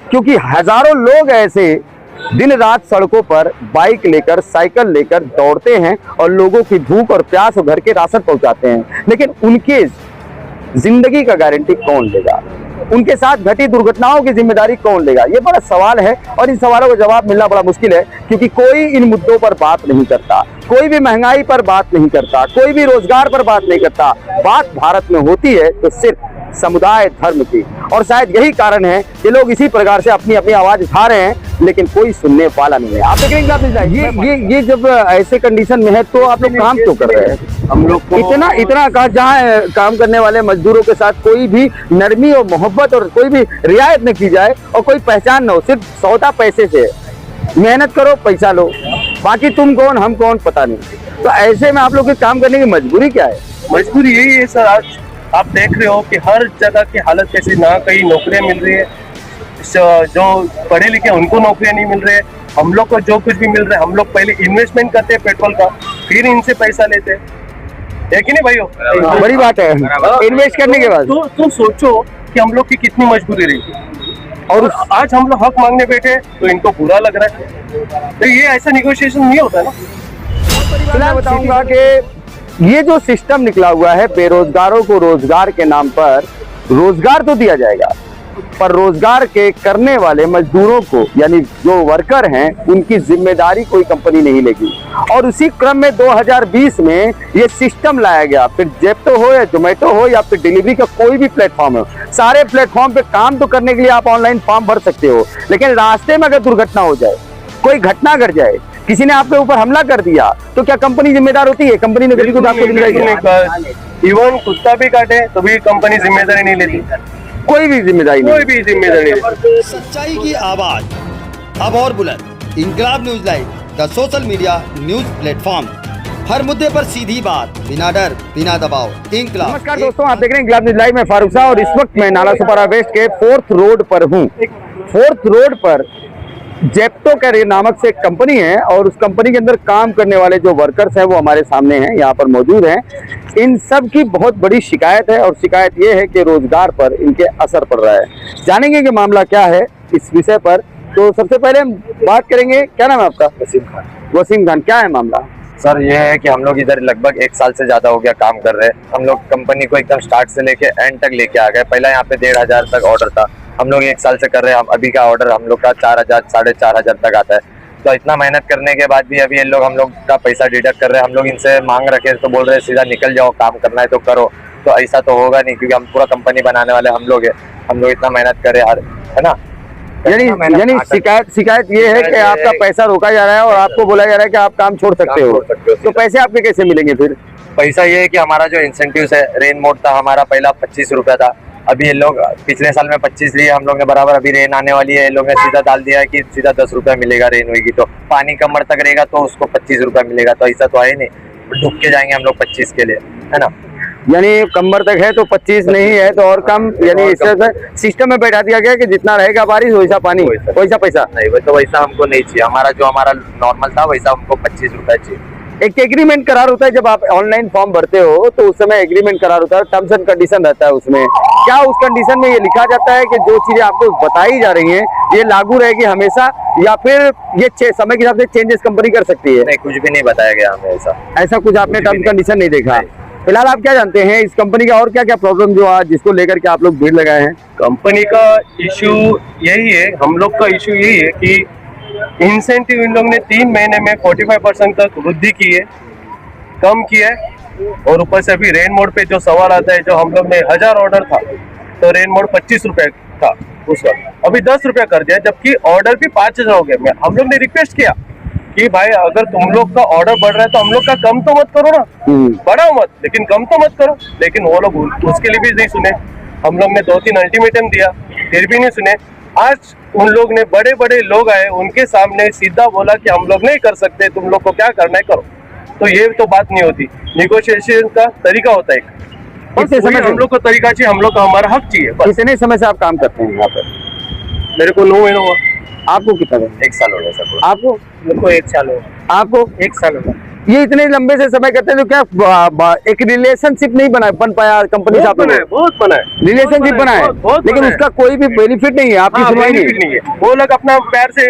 क्योंकि हजारों लोग ऐसे दिन रात सड़कों पर बाइक लेकर, साइकिल लेकर दौड़ते हैं और लोगों की भूख और प्यास और घर के राशन पहुंचाते हैं। लेकिन उनके जिंदगी का गारंटी कौन लेगा? उनके साथ घटी दुर्घटनाओं की जिम्मेदारी कौन लेगा? ये बड़ा सवाल है और इन सवालों का जवाब मिलना बड़ा मुश्किल है, क्योंकि कोई इन मुद्दों पर बात नहीं करता, कोई भी महंगाई पर बात नहीं करता, कोई भी रोजगार पर बात नहीं करता। बात भारत में होती है तो सिर्फ समुदाय धर्म की, और शायद यही कारण है कि लोग इसी प्रकार से अपनी अपनी आवाज उठा रहे हैं, लेकिन कोई सुनने वाला नहीं है। आप देख रहे हैं ये जब ऐसे कंडीशन में है तो आप लोग काम क्यों कर रहे हैं? हम लोग इतना आकाश जहाँ काम करने वाले मजदूरों के साथ कोई भी नरमी और मोहब्बत और कोई भी रियायत न की जाए और कोई पहचान न हो, सिर्फ सौदा पैसे से, मेहनत करो पैसा लो, बाकी तुम कौन हम कौन पता नहीं। तो ऐसे में आप लोग के काम करने की मजबूरी क्या है? मजबूरी यही है सर, आज आप देख रहे हो कि हर जगह की हालत कैसी, ना कहीं नौकरियां मिल रही है, जो पढ़े लिखे उनको नौकरियां नहीं मिल रही है। हम लोग को जो कुछ भी मिल रहा है, हम लोग पहले इन्वेस्टमेंट करते हैं पेट्रोल का, फिर इनसे पैसा लेते हैं, है कि नहीं भाइयों? बड़ी बात है, इन्वेस्ट करने के बाद तो सोचो कि हम लोग की कितनी मजबूरी रही, और आज हम लोग हक मांगने बैठे तो इनको बुरा लग रहा है। तो ये ऐसा निगोशिएशन नहीं होता ना। मैं बताऊंगा कि ये जो सिस्टम निकला हुआ है, बेरोजगारों को रोजगार के नाम पर रोजगार तो दिया जाएगा, पर रोजगार के करने वाले मजदूरों को, यानी जो वर्कर हैं, उनकी जिम्मेदारी कोई कंपनी नहीं लेगी। और उसी क्रम में 2020 में ये सिस्टम लाया गया, फिर जेप्टो हो या जोमेटो हो या फिर डिलीवरी का कोई भी प्लेटफॉर्म हो, सारे प्लेटफॉर्म पे काम तो करने के लिए आप ऑनलाइन फॉर्म भर सकते हो, लेकिन रास्ते में अगर दुर्घटना हो जाए, कोई घटना घट जाए, किसी ने आपके ऊपर हमला कर दिया, तो क्या कंपनी जिम्मेदार होती है? कंपनी ने बिल्कुल आपको जिम्मेदारी, इवन कुत्ता भी काटे तो भी कंपनी जिम्मेदारी नहीं लेती, कोई भी जिम्मेदारी नहीं, कोई भी जिम्मेदारी नहीं। सच्चाई की आवाज अब और बुलंद, Inquilab news live, the social media news platform, हर मुद्दे पर सीधी बात, बिना डर बिना दबाव। इंकलाब। नमस्कार दोस्तों, आप देख रहे हैं इंकलाब न्यूज लाइव में फारूक शाह, और इस वक्त मैं नाला सुपारा वेस्ट के 4th रोड पर हूँ। 4th रोड पर जेप्टो के नामक से एक कंपनी है, और उस कंपनी के अंदर काम करने वाले जो वर्कर्स हैं वो हमारे सामने हैं, यहाँ पर मौजूद हैं। इन सब की बहुत बड़ी शिकायत है, और शिकायत ये है कि रोजगार पर इनके असर पड़ रहा है। जानेंगे कि मामला क्या है इस विषय पर। तो सबसे पहले हम बात करेंगे, क्या नाम है आपका? वसीम खान। वसीम खान, क्या है मामला? सर ये है कि हम लोग इधर लगभग 1 साल से ज्यादा हो गया काम कर रहे हैं। हम लोग कंपनी को एकदम स्टार्ट से लेके एंड तक लेके आ गए। पहला यहाँ पे 1500 तक ऑर्डर था, हम लोग 1 साल से कर रहे हैं। अभी का ऑर्डर हम लोग का 4000 4500 तक आता है। तो इतना मेहनत करने के बाद भी अभी ये लोग हम लोग का पैसा डिडक्ट कर रहे हैं। हम लोग इनसे मांग रखे तो बोल रहे हैं सीधा निकल जाओ, काम करना है तो करो। तो ऐसा तो होगा नहीं, क्योंकि हम पूरा कंपनी बनाने वाले हम लोग है। हम लोग इतना मेहनत कर रहे हैं, है ना। यानी शिकायत ये है कि आपका पैसा रोका जा रहा है और आपको बोला जा रहा है कि आप काम छोड़ सकते हो। तो पैसे आपके कैसे मिलेंगे फिर? पैसा ये है कि हमारा जो इंसेंटिव है, रेन मोड था हमारा पहला 25 रुपया था। अभी ये लोग पिछले साल में 25 लिए हम लोग ने बराबर। अभी रेन आने वाली है, ये लोग ने सीधा डाल दिया है कि सीधा 10 रुपया मिलेगा। रेन होगी तो पानी कमर तक रहेगा तो उसको 25 रुपया मिलेगा। तो ऐसा तो है नहीं, डूब के जाएंगे हम लोग 25 के लिए, है ना। यानी कमर तक है तो 25 नहीं है तो और कम, यानी इससे सिस्टम में बैठा दिया गया कि जितना रहेगा बारिश वैसा पानी वैसा पैसा नहीं। तो वैसा हमको नहीं चाहिए, हमारा नॉर्मल था वैसा हमको 25 रुपया चाहिए। एक एग्रीमेंट करार होता है जब आप ऑनलाइन फॉर्म भरते हो, तो उस समय एग्रीमेंट करार होता है, टर्म्स एंड कंडीशन रहता है उसमें। क्या उस कंडीशन में ये लिखा जाता है कि जो चीजें आपको बताई जा रही हैं ये लागू रहेगी हमेशा, या फिर ये समय के हिसाब से चेंजेस कंपनी कर सकती है? नहीं, कुछ भी नहीं बताया गया हमें ऐसा कुछ आपने टर्म्स कंडीशन नहीं देखा? फिलहाल आप क्या जानते हैं इस कंपनी का और क्या क्या प्रॉब्लम जो आज जिसको लेकर के आप लोग भीड़ लगाए हैं? कंपनी का इशू यही है, हम लोग का इशू यही है कि इंसेंटिव इन लोग ने 3 महीने में 45% तक वृद्धि की है, कम किया है। और ऊपर से अभी रेन मोड पे जो सवाल आता है, जो हम लोग ने 1000 ऑर्डर था तो रेन मोड 25 रुपए था उस वक्त, अभी 10 रुपया कर दिया, जबकि ऑर्डर भी 5000 हो गया। हम लोग ने रिक्वेस्ट किया कि भाई अगर तुम लोग का ऑर्डर बढ़ रहा है तो हम लोग का कम तो मत करो ना, बढ़ाओ मत, लेकिन कम तो मत करो। लेकिन वो लोग उसके लिए भी नहीं सुने। हम लोग ने 2-3 अल्टीमेटम दिया, फिर भी नहीं सुने। आज उन लोग ने बड़े बड़े लोग आए, उनके सामने सीधा बोला कि हम लोग नहीं कर सकते, तुम लोग को क्या करना है करो। तो ये तो बात नहीं होती, निगोशिएशन का तरीका होता है। हम लोग को तरीका चाहिए, हम लोग को हमारा हक चाहिए। कितने समय से आप काम करते हैं यहाँ पर? मेरे को 9 महीना हुआ। आपको कितना? 1 साल हो गया सर। आपको? मेरे को 1 साल हो। आपको? 1 साल होगा। ये इतने लंबे से समय करते हैं तो क्या एक रिलेशनशिप नहीं बन पाया कंपनी से? बहुत बना है रिलेशनशिप बना है, लेकिन उसका कोई भी बेनिफिट नहीं है, आपकी सुनवाई नहीं है। वो लोग अपना पैर से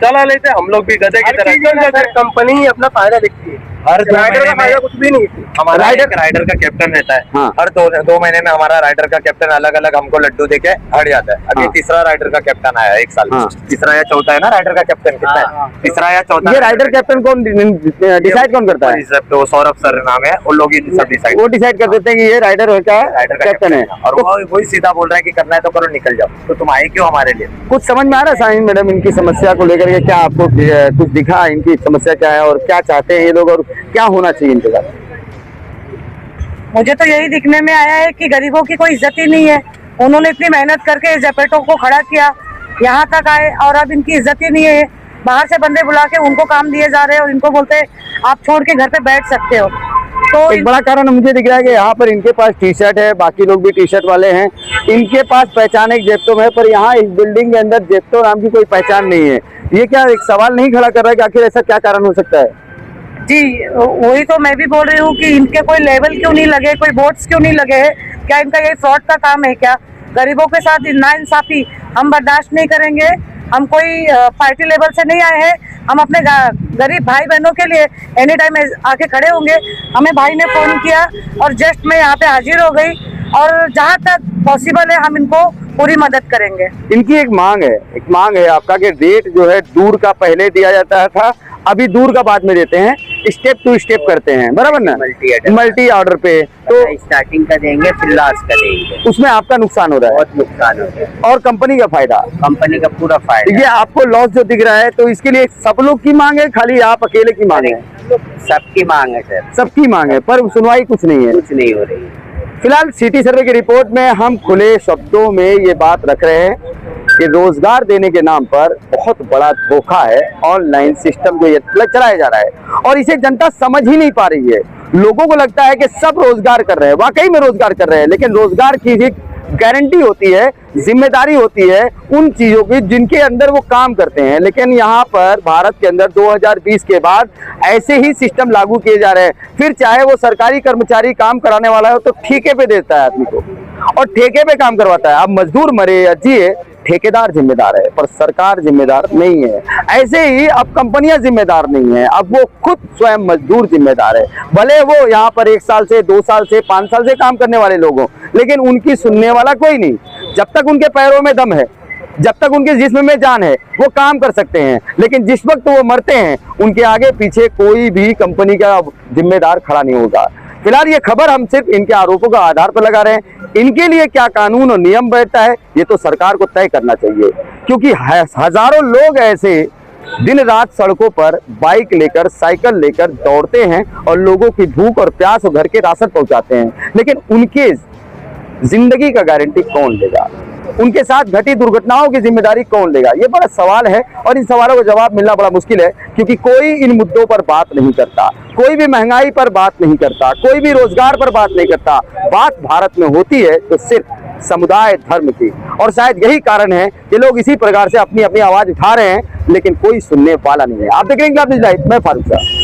चला लेते हैं, हम लोग भी गधे की तरह। कंपनी अपना फायदा देखती है, हर दो राइडर का महीने फायदा में कुछ भी नहीं। हमारा एक राइडर का कैप्टन रहता है। हाँ। हर दो महीने में हमारा राइडर का कैप्टन अलग अलग हमको लड्डू देके हट जाता है। अभी हाँ। तीसरा राइडर का कैप्टन आया एक साल में। हाँ। तीसरा या चौथा है ना राइडर का कैप्टन, कितना है? तीसरा या चौथा। ये राइडर कैप्टन कौन डिसाइड कौन करता है? तो सौरभ सर नाम है, उन लोग ही सब डिसाइड, वो डिसाइड कर देते हैं कि ये राइडर का राइडर का कैप्टन है। और वो वही सीधा बोल रहा है कि करना है तो करो, निकल जाओ। तो तुम आए क्यों हमारे लिए? कुछ समझ में आ रहा है साइन मैडम इनकी समस्या को लेकर के? क्या आपको कुछ दिखा इनकी समस्या क्या है और क्या चाहते हैं ये लोग और क्या होना चाहिए इनके साथ? मुझे तो यही दिखने में आया है कि गरीबों की कोई इज्जत ही नहीं है। उन्होंने इतनी मेहनत करके इस जपेटों को खड़ा किया, यहाँ तक आए और अब इनकी इज्जत ही नहीं है। बाहर से बंदे बुला के उनको काम दिए जा रहे हैं और इनको बोलते हैं आप छोड़ के घर पे बैठ सकते हो। तो एक बड़ा कारण मुझे दिख रहा है कि यहाँ पर इनके पास टी शर्ट है, बाकी लोग भी टी शर्ट वाले हैं, इनके पास पहचान एक जेप्टो में है, पर यहाँ इस बिल्डिंग के अंदर जेप्टो नाम की कोई पहचान नहीं है। ये क्या एक सवाल नहीं खड़ा कर रहा है कि आखिर ऐसा क्या कारण हो सकता है? जी वही तो मैं भी बोल रही हूँ कि इनके कोई लेवल क्यों नहीं लगे, कोई बोर्ड्स क्यों नहीं लगे हैं? क्या इनका यही फ्रॉड का काम है क्या? गरीबों के साथ नाइंसाफी हम बर्दाश्त नहीं करेंगे। हम कोई पार्टी लेवल से नहीं आए हैं, हम अपने गरीब भाई बहनों के लिए एनी टाइम आके खड़े होंगे। हमें भाई ने फोन किया और जस्ट मैं यहाँ पे हाजिर हो गई और जहाँ तक पॉसिबल है हम इनको पूरी मदद करेंगे। इनकी एक मांग है आपका कि रेट जो है दूर का पहले दिया जाता था, अभी दूर का बाद में देते हैं, स्टेप टू स्टेप करते हैं, बराबर ना? मल्टी ऑर्डर पे तो स्टार्टिंग का देंगे फिर लास्ट का देंगे, उसमें आपका नुकसान हो रहा है बहुत नुकसान हो गया। और कंपनी का फायदा। कंपनी का पूरा फायदा। ये आपको लॉस जो दिख रहा है, तो इसके लिए सब लोग की मांग है, खाली आप अकेले की मांग है? सबकी मांग है सर, सबकी मांग है, पर सुनवाई कुछ नहीं है। कुछ नहीं हो रही है। फिलहाल सिटी सर्वे की रिपोर्ट में हम खुले शब्दों में ये बात रख रहे हैं कि रोजगार देने के नाम पर बहुत बड़ा धोखा है ऑनलाइन सिस्टम जो ये चलाया जा रहा है, और इसे जनता समझ ही नहीं पा रही है। लोगों को लगता है कि सब रोजगार कर रहे हैं, वाकई में रोजगार कर रहे हैं, लेकिन रोजगार की भी गारंटी होती है, जिम्मेदारी होती है उन चीजों की जिनके अंदर वो काम करते हैं। लेकिन यहाँ पर भारत के अंदर 2020 के बाद ऐसे ही सिस्टम लागू किए जा रहे हैं। फिर चाहे वो सरकारी कर्मचारी काम कराने वाला हो तो ठेके पे देता है आदमी को और ठेके पे काम करवाता है। अब मजदूर मरे या जिए, ठेकेदार जिम्मेदार है पर सरकार जिम्मेदार नहीं है। ऐसे ही अब कंपनियां जिम्मेदार नहीं है, अब वो खुद स्वयं मजदूर जिम्मेदार है। भले वो यहाँ पर 1 साल से 2 साल से 5 साल से काम करने वाले लोग हों, लेकिन उनकी सुनने वाला कोई नहीं। जब तक उनके पैरों में दम है, जब तक उनके जिस्म में जान है, वो काम कर सकते हैं। लेकिन जिस वक्त वो मरते हैं, उनके आगे पीछे कोई भी कंपनी का जिम्मेदार खड़ा नहीं होगा। फिलहाल ये खबर हम सिर्फ इनके आरोपों का आधार पर लगा रहे हैं। इनके लिए क्या कानून और नियम बैठता है, ये तो सरकार को तय करना चाहिए, क्योंकि हजारों लोग ऐसे दिन रात सड़कों पर बाइक लेकर, साइकिल लेकर दौड़ते हैं और लोगों की भूख और प्यास और घर के राशन पहुंचाते हैं। लेकिन उनके जिंदगी का गारंटी कौन लेगा? उनके साथ घटी दुर्घटनाओं की जिम्मेदारी कौन लेगा? ये बड़ा सवाल है और इन सवालों का जवाब मिलना बड़ा मुश्किल है, क्योंकि कोई इन मुद्दों पर बात नहीं करता, कोई भी महंगाई पर बात नहीं करता, कोई भी रोजगार पर बात नहीं करता। बात भारत में होती है तो सिर्फ समुदाय धर्म की, और शायद यही कारण है कि लोग इसी प्रकार से अपनी अपनी आवाज उठा रहे हैं, लेकिन कोई सुनने वाला नहीं है। आप देख रहे हैं इंक्लाब न्यूज़ लाइव, मैं फारूक साहब।